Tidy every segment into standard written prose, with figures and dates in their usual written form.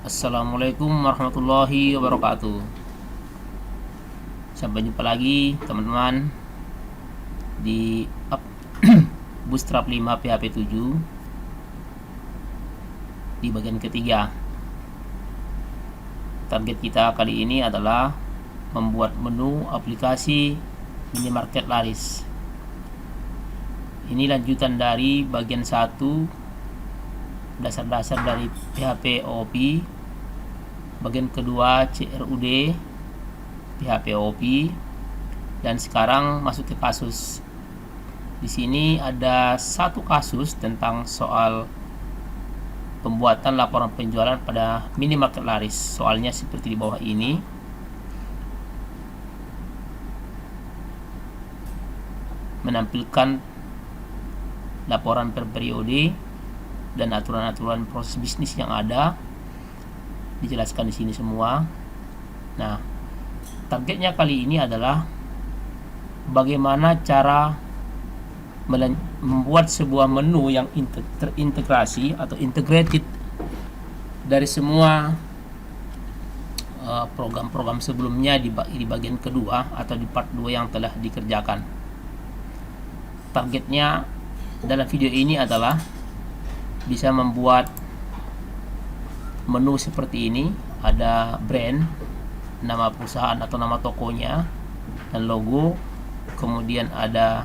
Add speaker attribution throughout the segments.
Speaker 1: Assalamualaikum warahmatullahi wabarakatuh. Sampai jumpa lagi teman-teman di Bootstrap 5 PHP 7 di bagian ketiga. Target kita kali ini adalah membuat menu aplikasi minimarket laris. Ini lanjutan dari bagian 1, dasar-dasar dari PHP OOP. Bagian kedua CRUD PHP OOP, dan sekarang masuk ke kasus. Di sini ada satu kasus tentang soal pembuatan laporan penjualan pada minimarket laris. Soalnya seperti di bawah ini. Menampilkan laporan per periode dan aturan-aturan proses bisnis yang ada dijelaskan di sini semua. Nah, targetnya kali ini adalah bagaimana cara membuat sebuah menu yang terintegrasi atau integrated dari semua program-program sebelumnya di bagian kedua atau di part 2 yang telah dikerjakan. Targetnya dalam video ini adalah bisa membuat menu seperti ini. Ada brand, nama perusahaan atau nama tokonya, dan logo. Kemudian ada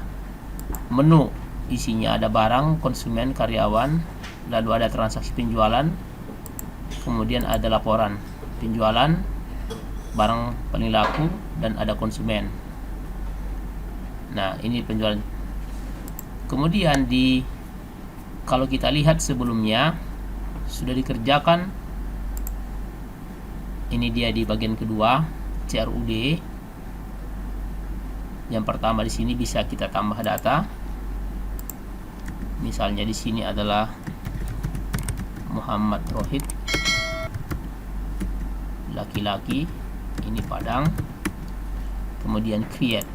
Speaker 1: menu, isinya ada barang, konsumen, karyawan, lalu ada transaksi penjualan, kemudian ada laporan penjualan, barang paling laku, dan ada konsumen. Nah, ini penjualan. Kemudian kalau kita lihat sebelumnya sudah dikerjakan. Ini dia di bagian kedua CRUD. Yang pertama di sini bisa kita tambah data. Misalnya di sini adalah Muhammad Rohid, laki-laki, ini Padang. Kemudian create.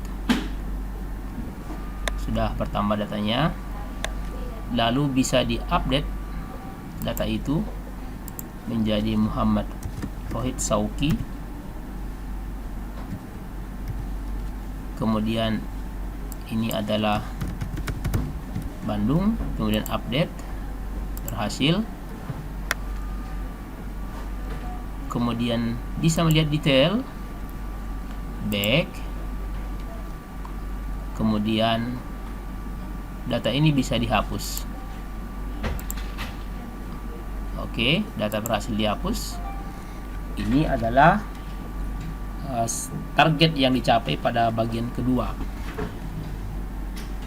Speaker 1: Sudah bertambah datanya. Lalu bisa diupdate data itu menjadi Muhammad Rohid Sauki. Kemudian ini adalah Bandung. Kemudian update, berhasil. Kemudian bisa melihat detail, back. Kemudian data ini bisa dihapus. Oke, data berhasil dihapus. Ini adalah target yang dicapai pada bagian kedua.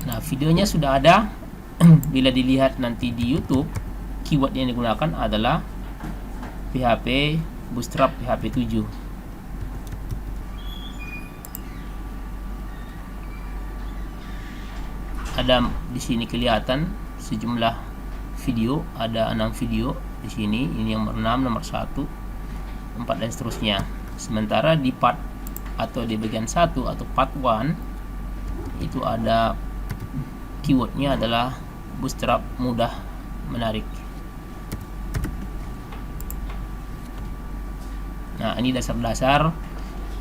Speaker 1: Nah, videonya sudah ada. Bila dilihat nanti di YouTube, keyword yang digunakan adalah PHP Bootstrap PHP 7. Ada di sini kelihatan sejumlah video, ada 6 video di sini. Ini nomor 6, nomor 1, 4 dan seterusnya. Sementara di part atau di bagian 1 atau part 1 itu ada keywordnya adalah Bootstrap mudah menarik. Nah, ini dasar-dasar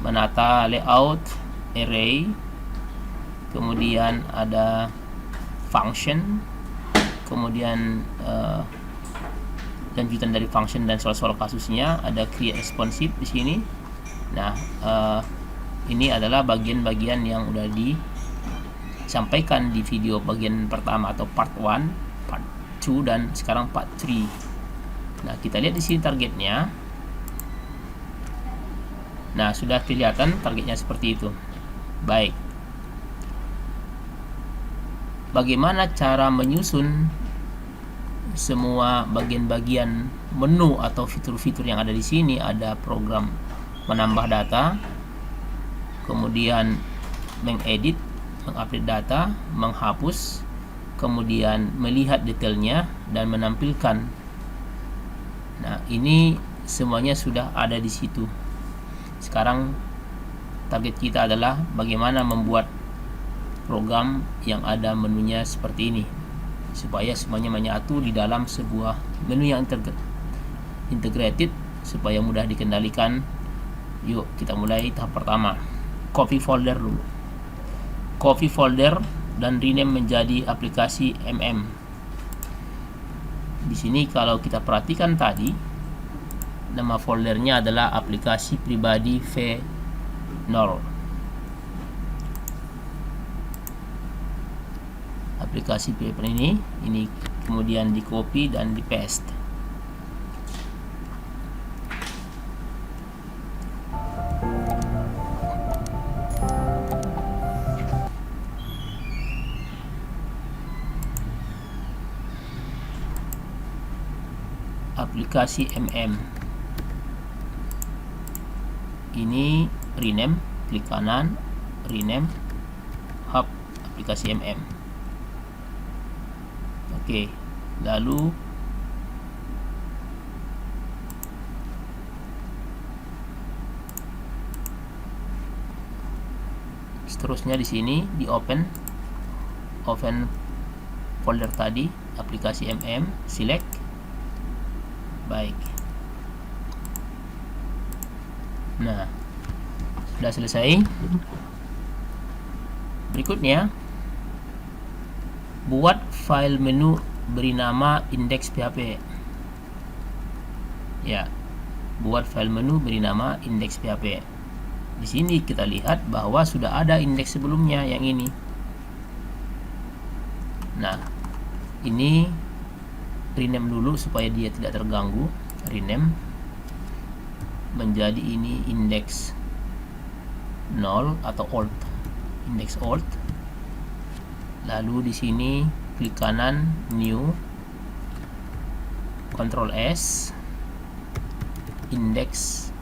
Speaker 1: menata layout array. Kemudian ada function, kemudian lanjutan dari function dan soal-soal kasusnya. Ada create responsive di sini. Nah, ini adalah bagian-bagian yang udah disampaikan di video bagian pertama atau part 1, part 2, dan sekarang part 3. Nah, kita lihat di sini targetnya. Nah, sudah kelihatan targetnya seperti itu. Baik. Bagaimana cara menyusun semua bagian-bagian menu atau fitur-fitur yang ada di sini? Ada program menambah data, kemudian mengedit, mengupdate data, menghapus, kemudian melihat detailnya dan menampilkan. Nah, ini semuanya sudah ada di situ. Sekarang target kita adalah bagaimana membuat program yang ada menunya seperti ini, supaya semuanya menyatu di dalam sebuah menu yang integrated supaya mudah dikendalikan. Yuk kita mulai tahap pertama. Copy folder dulu. Copy folder dan rename menjadi aplikasi Di sini kalau kita perhatikan tadi, nama foldernya adalah aplikasi pribadi V0. Aplikasi pribadi ini kemudian di copy dan di paste. Aplikasi ini rename, klik kanan, rename hub aplikasi Oke, lalu seterusnya di sini di open folder tadi, aplikasi select. Baik. Nah, sudah selesai. Berikutnya, buat file menu beri nama index.php. Ya, buat file menu beri nama index.php. Di sini kita lihat bahwa sudah ada indeks sebelumnya yang ini. Nah, ini rename dulu supaya dia tidak terganggu. Rename menjadi ini index 0 atau old, index old. Lalu di sini klik kanan, new, Ctrl S, index.php.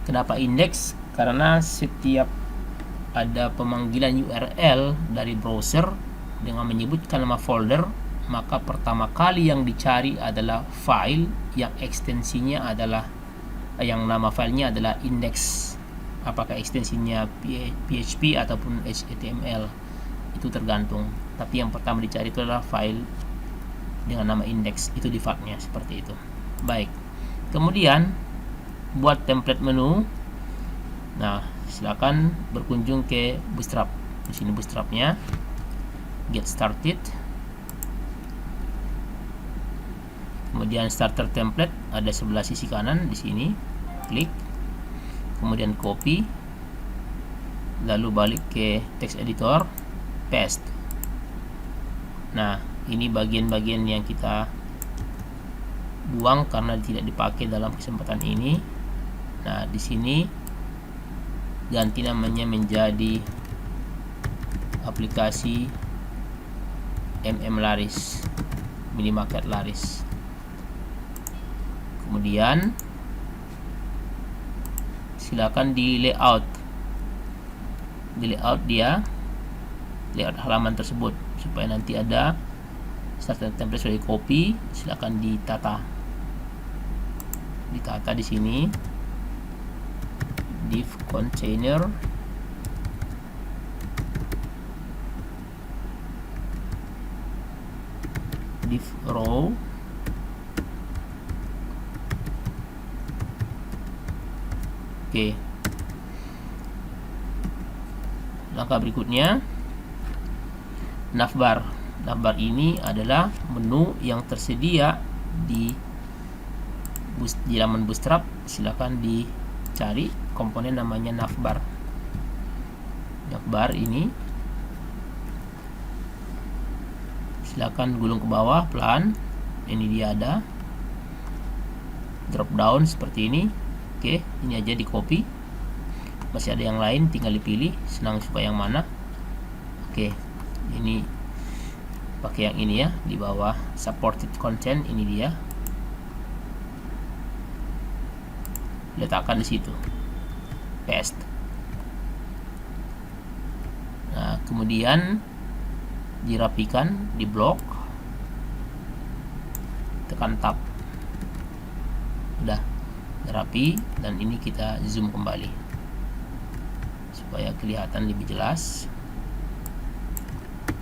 Speaker 1: Kenapa index? Karena setiap ada pemanggilan URL dari browser dengan menyebutkan nama folder, maka pertama kali yang dicari adalah file yang ekstensinya adalah, yang nama filenya adalah index. Apakah ekstensinya PHP ataupun HTML, itu tergantung. Tapi yang pertama dicari itu adalah file dengan nama index, itu defaultnya seperti itu. Baik, kemudian buat template menu. Nah, silakan berkunjung ke Bootstrap. Di sini Bootstrapnya, get started. Kemudian starter template ada sebelah sisi kanan di sini, klik, kemudian copy, lalu balik ke text editor, paste. Nah, ini bagian-bagian yang kita buang karena tidak dipakai dalam kesempatan ini. Nah, di sini ganti namanya menjadi aplikasi laris, minimarket laris. Kemudian silakan di layout dia, layout halaman tersebut, supaya nanti ada starter template sudah di copy. Silakan ditata di sini, div container, div row, oke. Langkah berikutnya, navbar. Navbar ini adalah menu yang tersedia di laman Bootstrap. Silakan dicari komponen namanya navbar. Navbar ini silakan gulung ke bawah pelan. Ini dia ada drop down seperti ini. Oke, ini aja di copy. Masih ada yang lain, tinggal dipilih, senang suka yang mana. Oke, ini pakai yang ini ya, di bawah supported content, ini dia. Letakkan di situ, paste. Nah, kemudian dirapikan, di blok, tekan tab, udah rapi. Dan ini kita zoom kembali supaya kelihatan lebih jelas.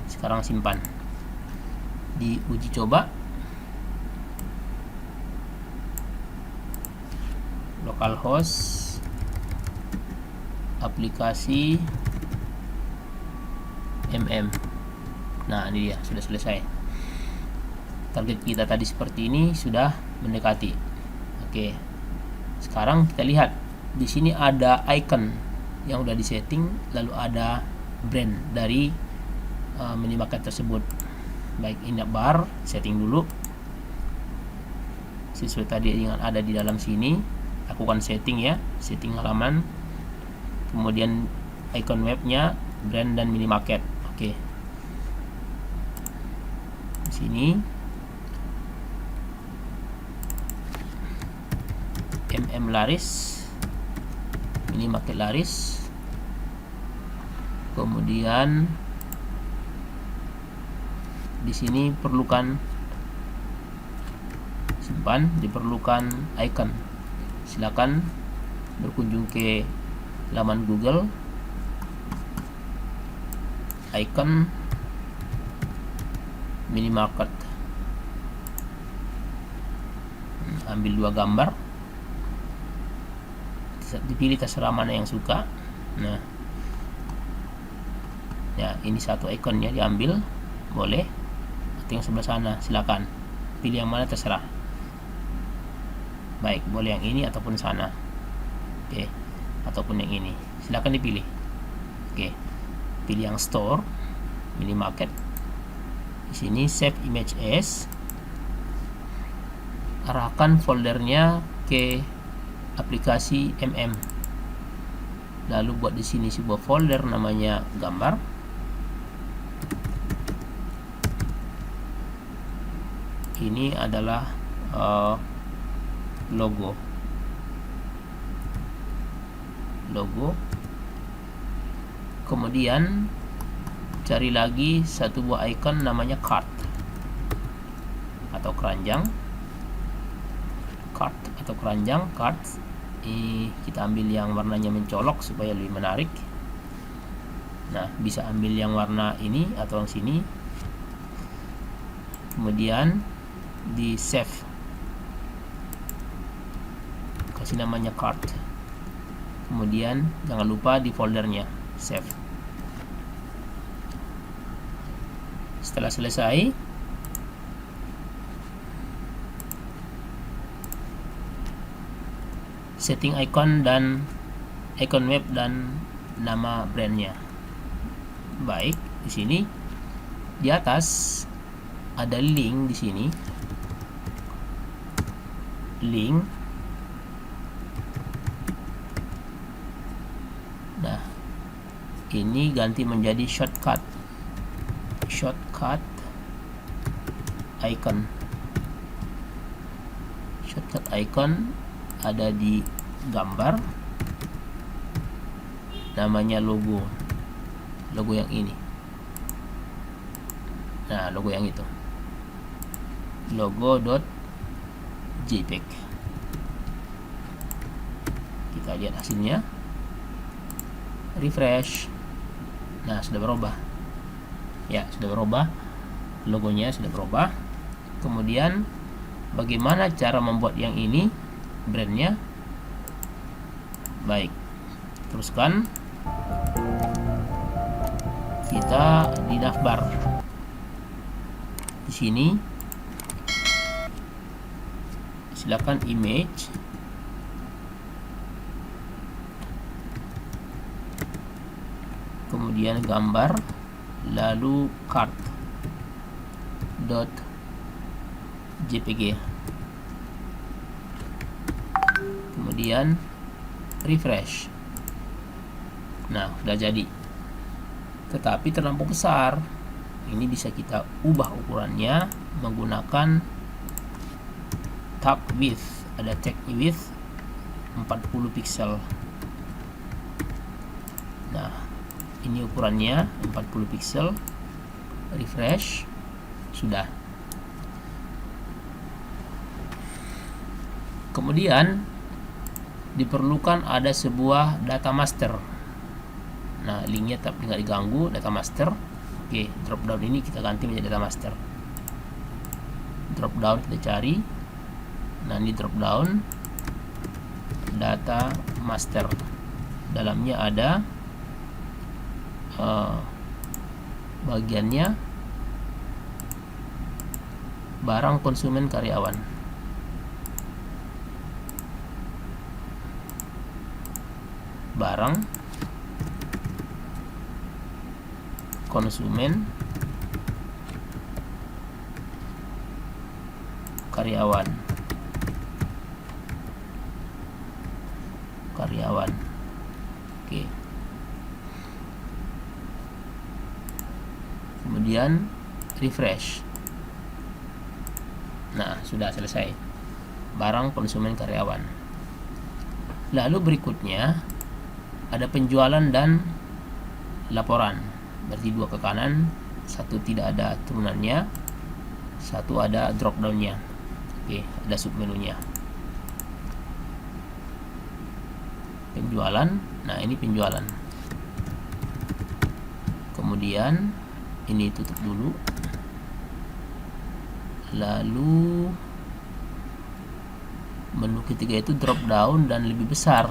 Speaker 1: Sekarang simpan, di uji coba. localhost aplikasi Nah, ini dia, sudah selesai. Target kita tadi seperti ini, sudah mendekati. Oke, sekarang kita lihat di sini ada icon yang udah disetting, lalu ada brand dari minimarket tersebut. Baik, ini bar setting dulu sesuai tadi yang ada di dalam sini. Lakukan setting ya, setting halaman, kemudian icon webnya, brand dan minimarket. Oke, di sini laris, minimarket laris, kemudian di sini perlukan simpan, diperlukan icon. Silakan berkunjung ke laman Google, icon minimarket, ambil 2 gambar, dipilih terserah mana yang suka. Nah ya, ini satu ikonnya diambil, boleh, atau yang sebelah sana, silakan pilih yang mana terserah. Baik, boleh yang ini ataupun sana. Oke, ataupun yang ini, silakan dipilih. Oke, pilih yang store minimarket. Di sini save image as, arahkan foldernya ke aplikasi lalu buat di sini sebuah folder namanya gambar. Ini adalah logo. Kemudian cari lagi satu buah icon namanya card atau keranjang. Card. Ini kita ambil yang warnanya mencolok supaya lebih menarik. Nah, bisa ambil yang warna ini atau yang sini. Kemudian di save, kasih namanya card. Kemudian jangan lupa di foldernya save. Setelah selesai, setting icon dan icon web dan nama brandnya. Baik, di sini di atas ada link, di sini link. Nah, ini ganti menjadi shortcut icon ada di gambar, namanya logo yang ini. Nah, logo yang itu, logo.jpg. Kita lihat hasilnya, refresh. Nah, sudah berubah ya, logonya sudah berubah. Kemudian bagaimana cara membuat yang ini, brandnya? Baik, teruskan. Kita di navbar. Di sini silakan image, kemudian gambar, lalu card.jpg, kemudian refresh. Nah, sudah jadi, tetapi terlampau besar. Ini bisa kita ubah ukurannya menggunakan tab width. Ada tag width 40 pixel. Nah, ini ukurannya 40 pixel. Refresh. Sudah. Kemudian diperlukan ada sebuah data master. Nah, linknya tetap tidak diganggu, data master. Oke, drop down ini kita ganti menjadi data master. Drop down kita cari. Nah, ini drop down data master. Dalamnya ada bagiannya barang, konsumen, karyawan. Barang, konsumen, karyawan. Oke. Kemudian refresh. Nah, sudah selesai. Barang, konsumen, karyawan. Lalu berikutnya ada penjualan dan laporan. Berarti 2 ke kanan, 1 tidak ada turunannya, 1 ada drop downnya. Oke, ada submenunya. Penjualan. Nah, ini penjualan. Kemudian ini tutup dulu. Lalu menu ketiga itu drop down dan lebih besar,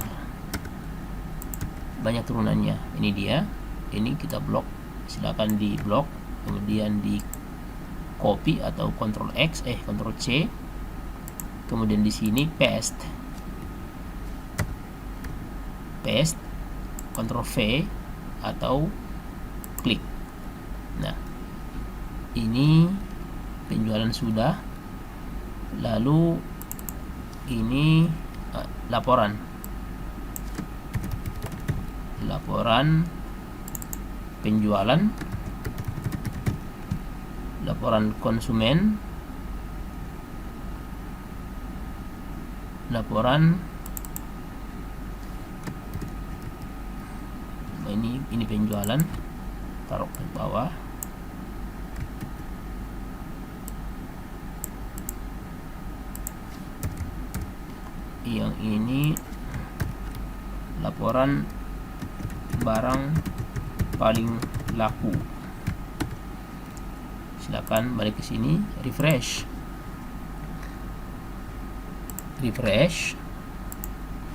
Speaker 1: banyak turunannya. Ini dia. Ini kita blok. Silakan di blok, kemudian di copy atau Ctrl C. Kemudian di sini paste, Ctrl V atau klik. Nah, ini penjualan sudah. Lalu ini laporan penjualan, laporan konsumen, laporan ini penjualan, taruh ke bawah. Yang ini laporan barang paling laku. Silakan balik ke sini, refresh.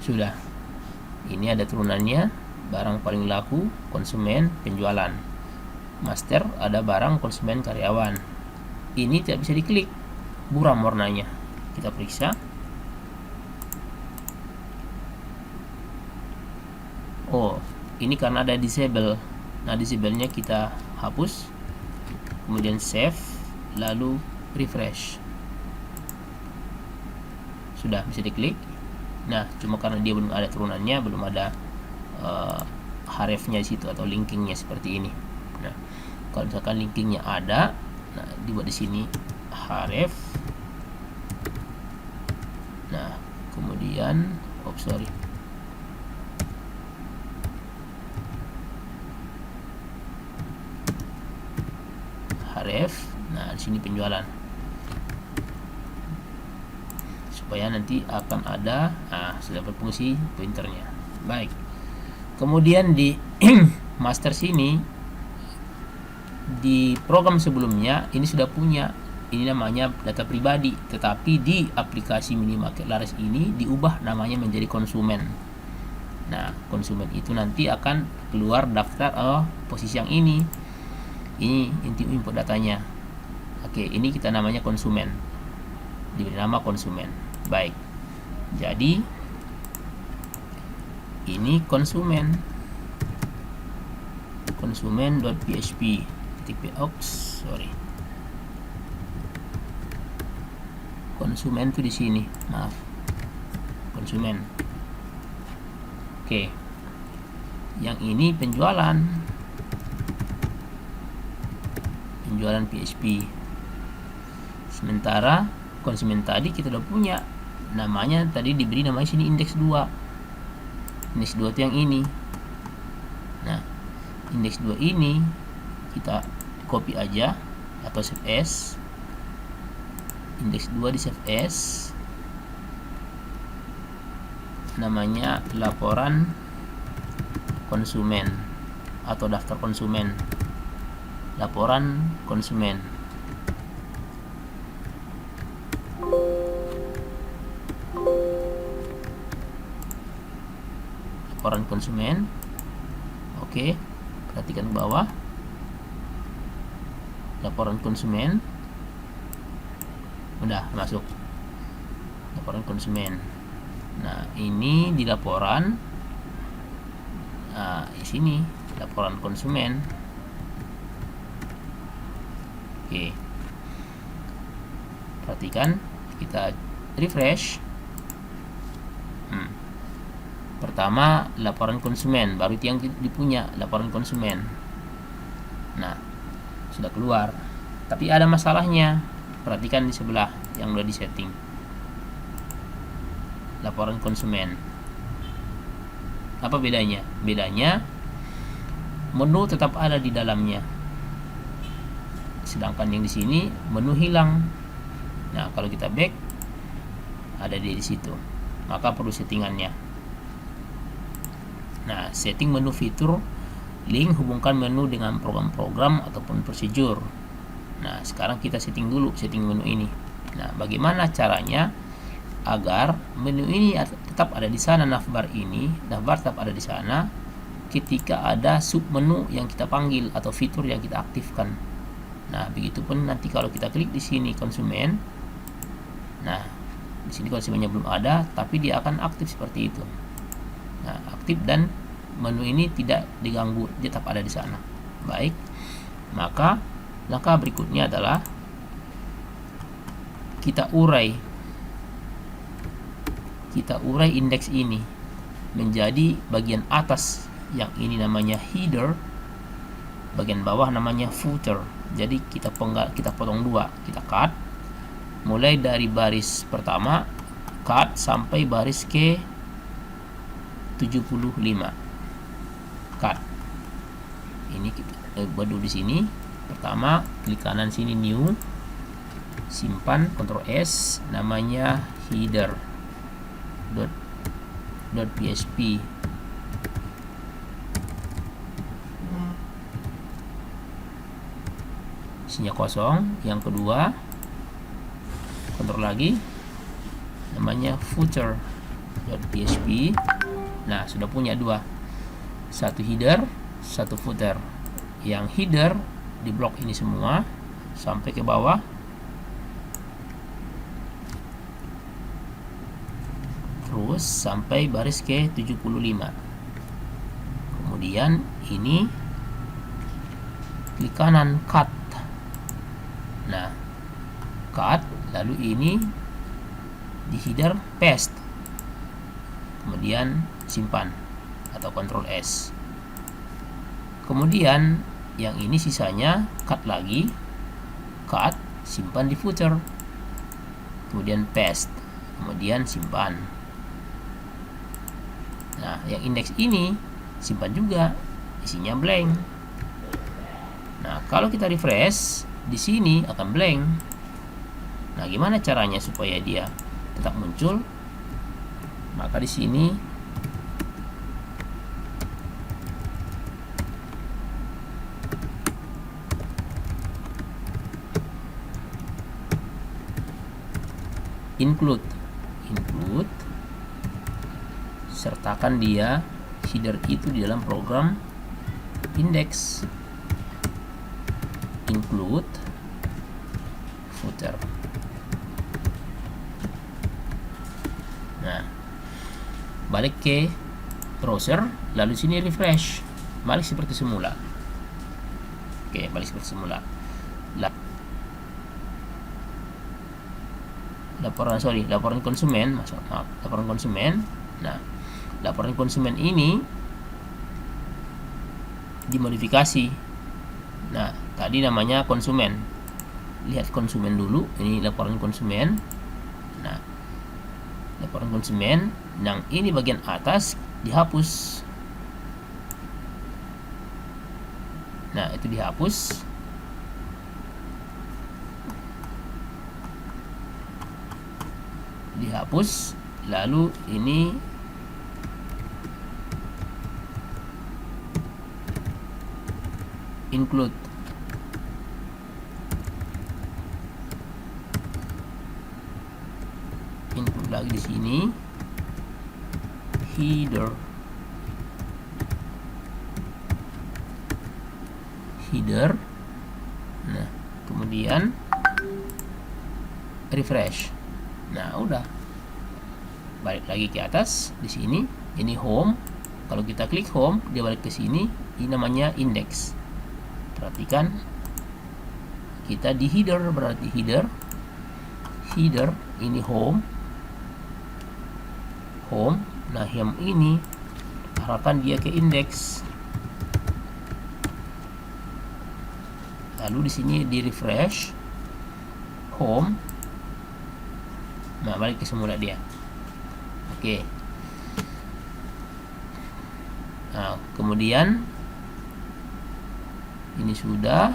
Speaker 1: Sudah. Ini ada turunannya, barang paling laku, konsumen, penjualan. Master ada barang, konsumen, karyawan. Ini tidak bisa diklik, buram warnanya. Kita periksa. Oh, ini karena ada disable. Nah, disable-nya kita hapus, kemudian save, lalu refresh. Sudah bisa diklik. Nah, cuma karena dia belum ada turunannya, belum ada href-nya di situ atau linkingnya seperti ini. Nah, kalau misalkan linkingnya ada, nah dibuat di sini href. Nah, kemudian href. Nah, di sini penjualan. Supaya nanti akan ada sudah berfungsi pointernya. Baik. Kemudian di master sini, di program sebelumnya ini sudah punya, ini namanya data pribadi, tetapi di aplikasi Minimarket Laris ini diubah namanya menjadi konsumen. Nah, konsumen itu nanti akan keluar daftar posisi yang ini input datanya. Oke, ini kita namanya konsumen, diberi nama konsumen. Baik, jadi ini konsumen.php konsumen itu di sini, maaf, konsumen. Oke, yang ini penjualan PHP. Sementara konsumen tadi kita udah punya, namanya tadi diberi namanya sini indeks 2. Indeks 2 itu yang ini. Nah, indeks 2 ini kita copy aja atau save as. Indeks 2 di save as, namanya laporan konsumen atau daftar konsumen. Laporan konsumen. laporan konsumen. Oke, perhatikan ke bawah, laporan konsumen udah masuk laporan konsumen. Nah, ini di laporan, nah di sini laporan konsumen. Oke, perhatikan, kita refresh. Pertama laporan konsumen, baru itu yang dipunya laporan konsumen. Nah, sudah keluar, tapi ada masalahnya. Perhatikan di sebelah yang udah disetting, laporan konsumen. Apa bedanya? Bedanya menu tetap ada di dalamnya, sedangkan yang di sini menu hilang. Nah, kalau kita back, ada di situ, maka perlu settingannya. Nah, setting menu fitur link, hubungkan menu dengan program-program ataupun prosedur. Nah, sekarang kita setting dulu setting menu ini. Nah, bagaimana caranya agar menu ini tetap ada di sana, navbar tetap ada di sana ketika ada sub menu yang kita panggil atau fitur yang kita aktifkan. Nah, begitupun nanti kalau kita klik di sini konsumen. Nah, di sini konsumennya belum ada, tapi dia akan aktif seperti itu. Nah, aktif dan menu ini tidak diganggu, dia tetap ada di sana. Baik, maka langkah berikutnya adalah kita urai indeks ini menjadi bagian atas, yang ini namanya header, bagian bawah namanya footer. Jadi kita potong dua, kita cut mulai dari baris pertama, cut sampai baris ke 75, cut. Ini kita badu di sini. Pertama, klik kanan sini new, simpan, Ctrl S, namanya header .php. Isinya kosong. Yang kedua, Ctrl lagi, namanya footer.php. Nah, sudah punya dua, satu header, satu footer. Yang header di blok ini semua sampai ke bawah, terus sampai baris ke 75. Kemudian ini klik kanan cut. Nah, cut, lalu ini di header paste, kemudian simpan atau Ctrl S. Kemudian yang ini sisanya cut lagi, cut, simpan di footer, kemudian paste, kemudian simpan. Nah, yang indeks ini simpan juga, isinya blank. Nah, kalau kita refresh, di sini akan blank. Nah, gimana caranya supaya dia tetap muncul? Maka di sini include, sertakan dia header itu di dalam program index, include footer. Nah, balik ke browser, lalu sini refresh, balik seperti semula. Oke, balik seperti semula. Laporan konsumen, laporan konsumen. Nah, laporan konsumen ini dimodifikasi. Nah, tadi namanya konsumen. Lihat konsumen dulu, ini laporan konsumen. Nah, laporan konsumen, yang ini bagian atas dihapus. Nah, itu dihapus. Lalu ini include. Include lagi di sini header. header. Nah, kemudian refresh. Nah, udah. Balik lagi ke atas di sini. Ini home. Kalau kita klik home, dia balik ke sini. Ini namanya index. Perhatikan. Kita di header, berarti header. Header ini home. Home. Nah, yang ini arahkan dia ke index. Lalu di sini di refresh home. Nah, balik ke semula dia. Oke. Nah, kemudian ini sudah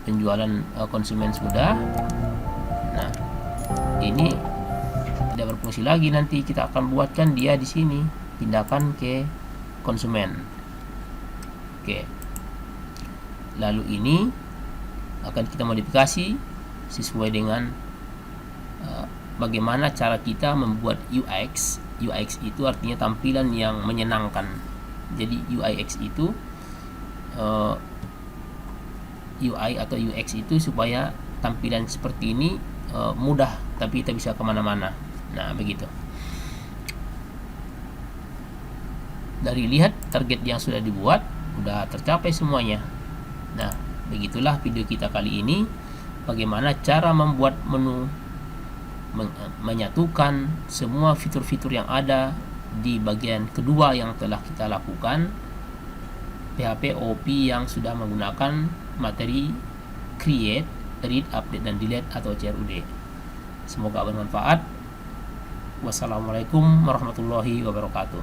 Speaker 1: penjualan konsumen sudah. Nah, ini tidak berfungsi lagi, nanti kita akan buatkan dia di sini, pindahkan ke konsumen. Oke. Lalu ini akan kita modifikasi sesuai dengan bagaimana cara kita membuat UX. UX itu artinya tampilan yang menyenangkan. Jadi UX itu UI atau UX itu supaya tampilan seperti ini mudah, tapi kita bisa kemana-mana. Nah, begitu. Dari lihat target yang sudah dibuat, udah tercapai semuanya. Nah, begitulah video kita kali ini. Bagaimana cara membuat menu, menyatukan semua fitur-fitur yang ada di bagian kedua yang telah kita lakukan, PHP OOP yang sudah menggunakan materi create, read, update, dan delete atau CRUD. Semoga bermanfaat. Wassalamualaikum warahmatullahi wabarakatuh.